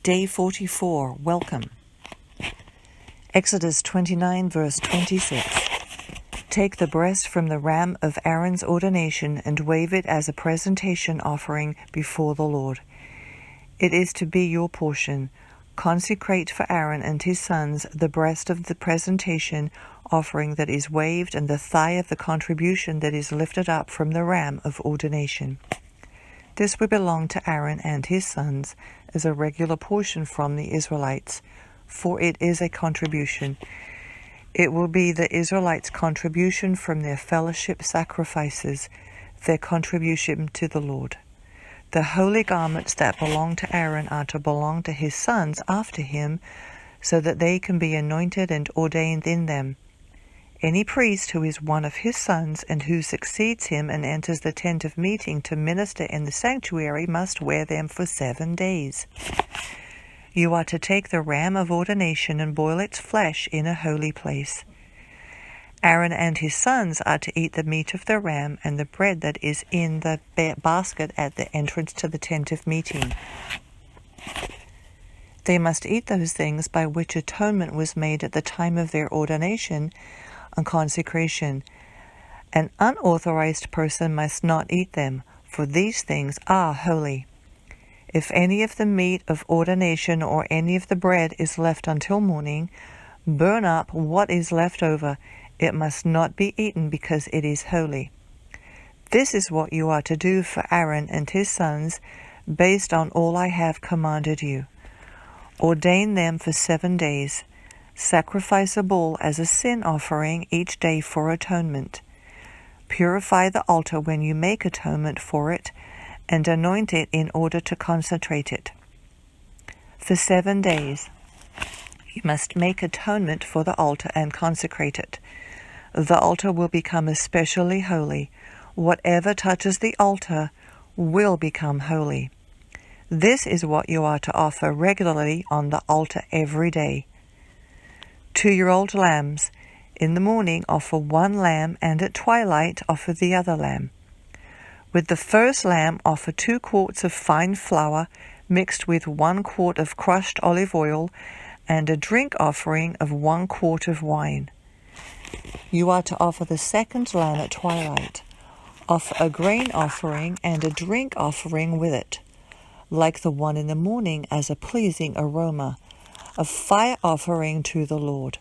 Day 44, Welcome. Exodus 29, verse 26. Take the breast from the ram of Aaron's ordination and wave it as a presentation offering before the Lord. It is to be your portion. Consecrate for Aaron and his sons the breast of the presentation offering that is waved and the thigh of the contribution that is lifted up from the ram of ordination. This will belong to Aaron and his sons as a regular portion from the Israelites, for it is a contribution. It will be the Israelites' contribution from their fellowship sacrifices, their contribution to the Lord. The holy garments that belong to Aaron are to belong to his sons after him, so that they can be anointed and ordained in them. Any priest who is one of his sons and who succeeds him and enters the tent of meeting to minister in the sanctuary must wear them for 7 days. You are to take the ram of ordination and boil its flesh in a holy place. Aaron and his sons are to eat the meat of the ram and the bread that is in the basket at the entrance to the tent of meeting. They must eat those things by which atonement was made at the time of their ordination and consecration. An unauthorized person must not eat them, for these things are holy. If any of the meat of ordination or any of the bread is left until morning, burn up what is left over. It must not be eaten because it is holy. This is what you are to do for Aaron and his sons, based on all I have commanded you. Ordain them for 7 days. Sacrifice a bull as a sin offering each day for atonement. Purify the altar when you make atonement for it, and anoint it in order to consecrate it. For 7 days, you must make atonement for the altar and consecrate it. The altar will become especially holy. Whatever touches the altar will become holy. This is what you are to offer regularly on the altar every day. 2-year-old lambs. In the morning offer 1 lamb, and at twilight offer the other lamb. With the first lamb offer 2 quarts of fine flour mixed with 1 quart of crushed olive oil and a drink offering of 1 quart of wine. You are to offer the second lamb at twilight. Offer a grain offering and a drink offering with it, like the one in the morning, as a pleasing aroma, a fire offering to the Lord.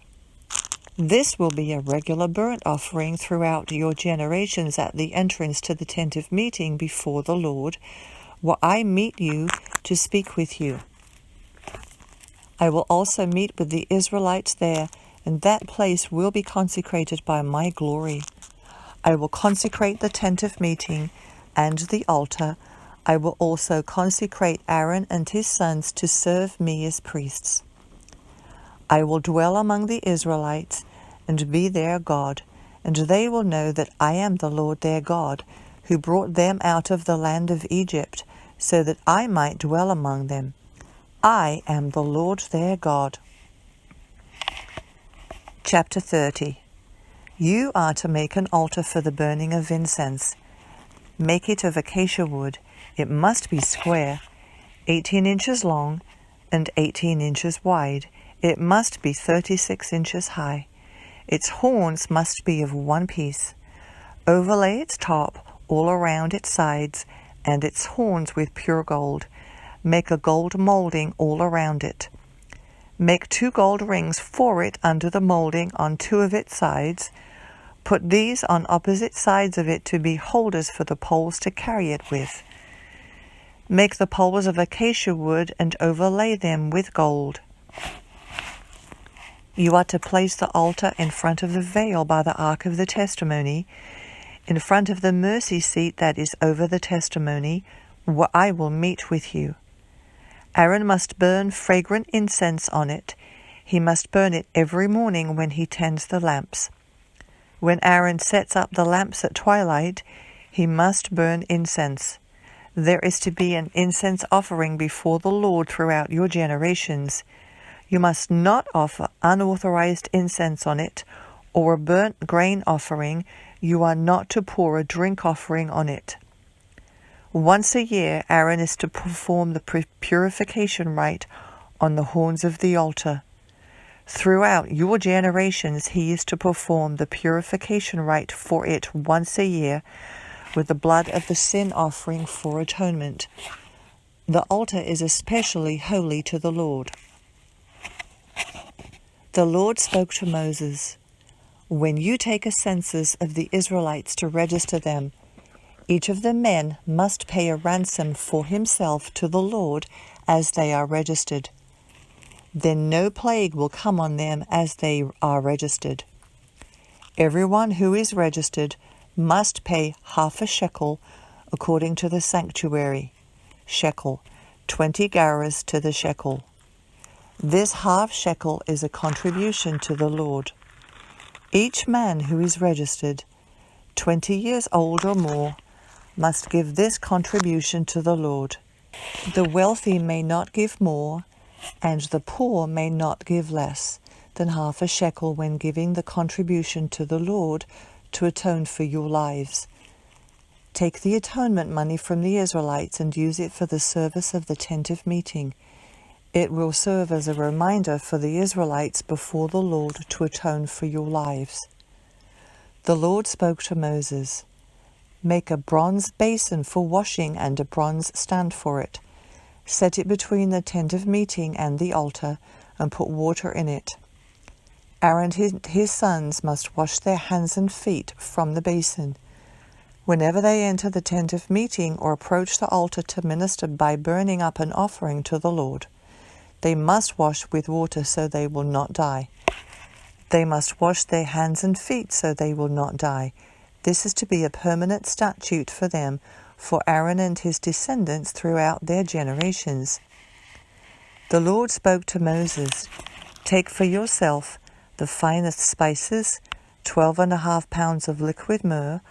This will be a regular burnt offering throughout your generations at the entrance to the tent of meeting before the Lord, where I meet you to speak with you. I will also meet with the Israelites there, and that place will be consecrated by my glory. I will consecrate the tent of meeting and the altar. I will also consecrate Aaron and his sons to serve me as priests. I will dwell among the Israelites and be their God, and they will know that I am the Lord their God, who brought them out of the land of Egypt, so that I might dwell among them. I am the Lord their God. Chapter 30. You are to make an altar for the burning of incense. Make it of acacia wood. It must be square, 18 inches long and 18 inches wide. It must be 36 inches high. Its horns must be of 1 piece. Overlay its top all around its sides and its horns with pure gold. Make a gold molding all around it. Make 2 gold rings for it under the molding on 2 of its sides. Put these on opposite sides of it to be holders for the poles to carry it with. Make the poles of acacia wood and overlay them with gold. You are to place the altar in front of the veil by the ark of the testimony, in front of the mercy seat that is over the testimony, where I will meet with you. Aaron must burn fragrant incense on it. He must burn it every morning when he tends the lamps. When Aaron sets up the lamps at twilight, he must burn incense. There is to be an incense offering before the Lord throughout your generations. You must not offer unauthorized incense on it, or a burnt grain offering. You are not to pour a drink offering on it. Once a year, Aaron is to perform the purification rite on the horns of the altar. Throughout your generations he is to perform the purification rite for it once a year with the blood of the sin offering for atonement. The altar is especially holy to the Lord. The Lord spoke to Moses, "When you take a census of the Israelites to register them, each of the men must pay a ransom for himself to the Lord as they are registered. Then no plague will come on them as they are registered. Everyone who is registered must pay half a shekel according to the sanctuary. Shekel, 20 gerahs to the shekel. This half shekel is a contribution to the Lord. Each man who is registered, 20 years old or more, must give this contribution to the Lord. The wealthy may not give more, and the poor may not give less than half a shekel when giving the contribution to the Lord to atone for your lives. Take the atonement money from the Israelites and use it for the service of the tent of meeting. It will serve as a reminder for the Israelites before the Lord to atone for your lives." The Lord spoke to Moses, "Make a bronze basin for washing and a bronze stand for it. Set it between the tent of meeting and the altar, and put water in it. Aaron and his sons must wash their hands and feet from the basin. Whenever they enter the tent of meeting or approach the altar to minister by burning up an offering to the Lord, they must wash with water so they will not die. They must wash their hands and feet so they will not die. This is to be a permanent statute for them, for Aaron and his descendants throughout their generations." The Lord spoke to Moses, "Take for yourself the finest spices, 12.5 pounds of liquid myrrh,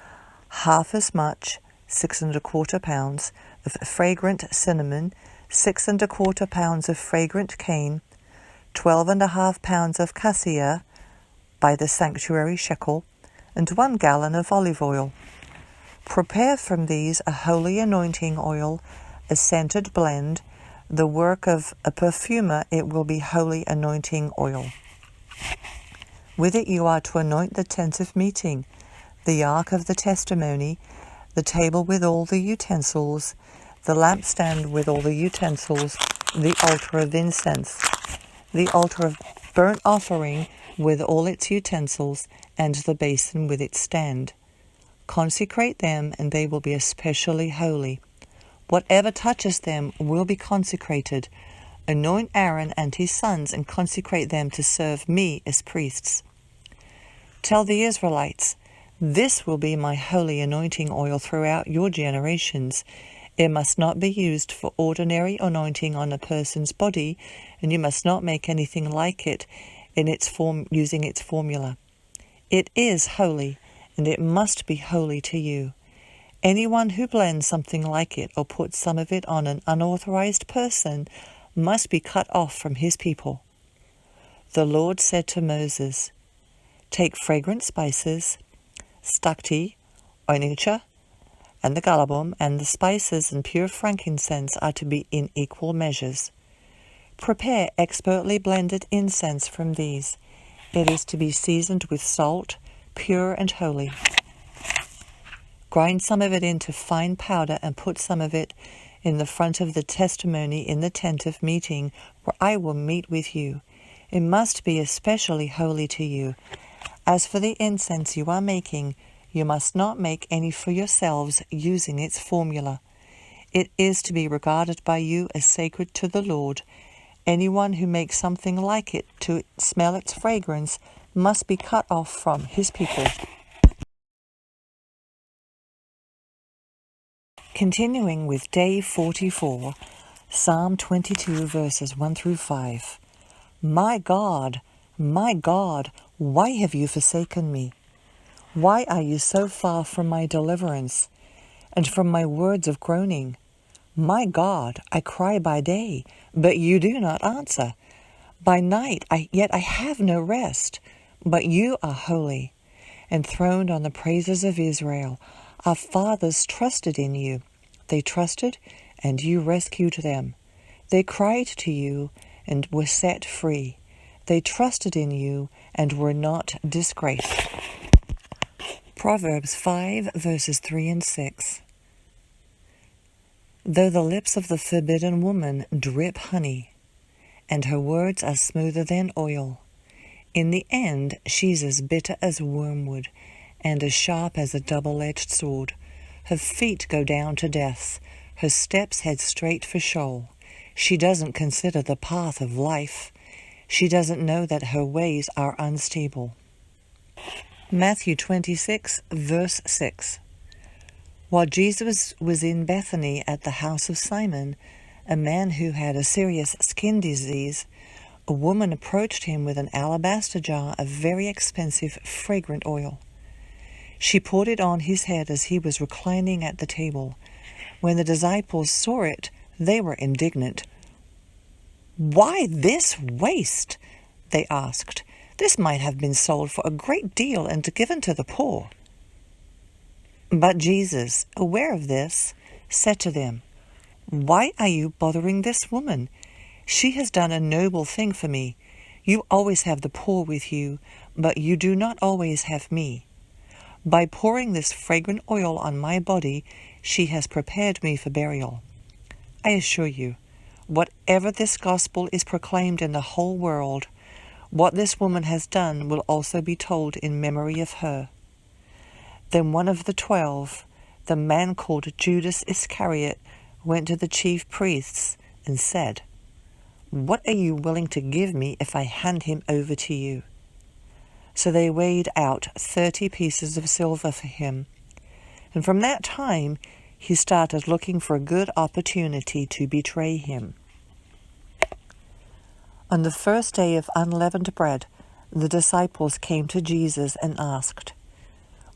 half as much, 6.25 pounds, of fragrant cinnamon, 6.25 pounds of fragrant cane, 12.5 pounds of cassia by the sanctuary shekel, and 1 gallon of olive oil. Prepare from these a holy anointing oil, a scented blend. The work of a perfumer, it will be holy anointing oil. With it you are to anoint the tent of meeting, the ark of the testimony, the table with all the utensils, the lampstand with all the utensils, the altar of incense, the altar of burnt offering with all its utensils, and the basin with its stand. Consecrate them, and they will be especially holy. Whatever touches them will be consecrated. Anoint Aaron and his sons and consecrate them to serve me as priests. Tell the Israelites, this will be my holy anointing oil throughout your generations. It must not be used for ordinary anointing on a person's body, and you must not make anything like it in its form using its formula. It is holy, and it must be holy to you. Anyone who blends something like it or puts some of it on an unauthorized person must be cut off from his people." The Lord said to Moses, "Take fragrant spices, stacte, onycha, and the galabum, and the spices and pure frankincense are to be in equal measures. Prepare expertly blended incense from these. It is to be seasoned with salt, pure and holy. Grind some of it into fine powder and put some of it in the front of the testimony in the tent of meeting, where I will meet with you. It must be especially holy to you. As for the incense you are making, you must not make any for yourselves using its formula. It is to be regarded by you as sacred to the Lord. Anyone who makes something like it to smell its fragrance must be cut off from his people." Continuing with Day 44, Psalm 22, verses 1 through 5. My God, why have you forsaken me? Why are you so far from my deliverance, and from my words of groaning? My God, I cry by day, but you do not answer. By night, yet I have no rest. But you are holy, enthroned on the praises of Israel. Our fathers trusted in you. They trusted, and you rescued them. They cried to you, and were set free. They trusted in you and were not disgraced. Proverbs 5, verses 3 and 6. Though the lips of the forbidden woman drip honey, and her words are smoother than oil, in the end she's as bitter as wormwood, and as sharp as a double-edged sword. Her feet go down to death, her steps head straight for Sheol. She doesn't consider the path of life. She doesn't know that her ways are unstable. Matthew 26, verse 6. While Jesus was in Bethany at the house of Simon, a man who had a serious skin disease, a woman approached him with an alabaster jar of very expensive, fragrant oil. She poured it on his head as he was reclining at the table. When the disciples saw it, they were indignant. "Why this waste?" they asked. "This might have been sold for a great deal and given to the poor." But Jesus, aware of this, said to them, "Why are you bothering this woman? She has done a noble thing for me. You always have the poor with you, but you do not always have me. By pouring this fragrant oil on my body, she has prepared me for burial. I assure you, whatever this gospel is proclaimed in the whole world, what this woman has done will also be told in memory of her." Then one of the 12, the man called Judas Iscariot, went to the chief priests and said, "What are you willing to give me if I hand him over to you?" So they weighed out 30 pieces of silver for him. And from that time, he started looking for a good opportunity to betray him. On the first day of unleavened bread, the disciples came to Jesus and asked,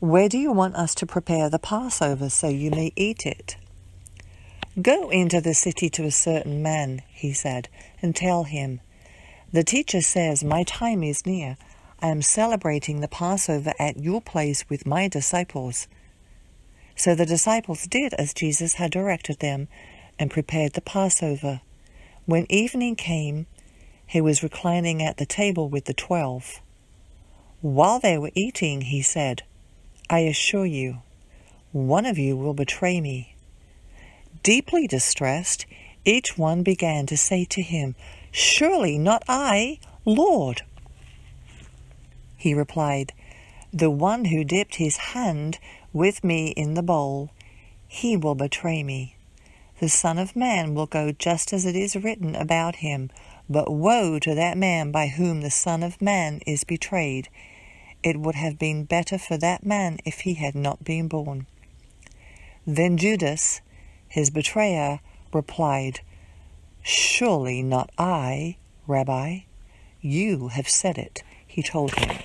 "Where do you want us to prepare the Passover so you may eat it?" "Go into the city to a certain man," he said, "and tell him, 'The teacher says, my time is near. I am celebrating the Passover at your place with my disciples.'" So the disciples did as Jesus had directed them and prepared the Passover. When evening came, he was reclining at the table with the 12. While they were eating, he said, "I assure you, one of you will betray me." Deeply distressed, each one began to say to him, "Surely not I, Lord." He replied, "The one who dipped his hand with me in the bowl, he will betray me. The Son of Man will go just as it is written about him, but woe to that man by whom the Son of Man is betrayed. It would have been better for that man if he had not been born." Then Judas, his betrayer, replied, "Surely not I, Rabbi." "You have said it," he told him.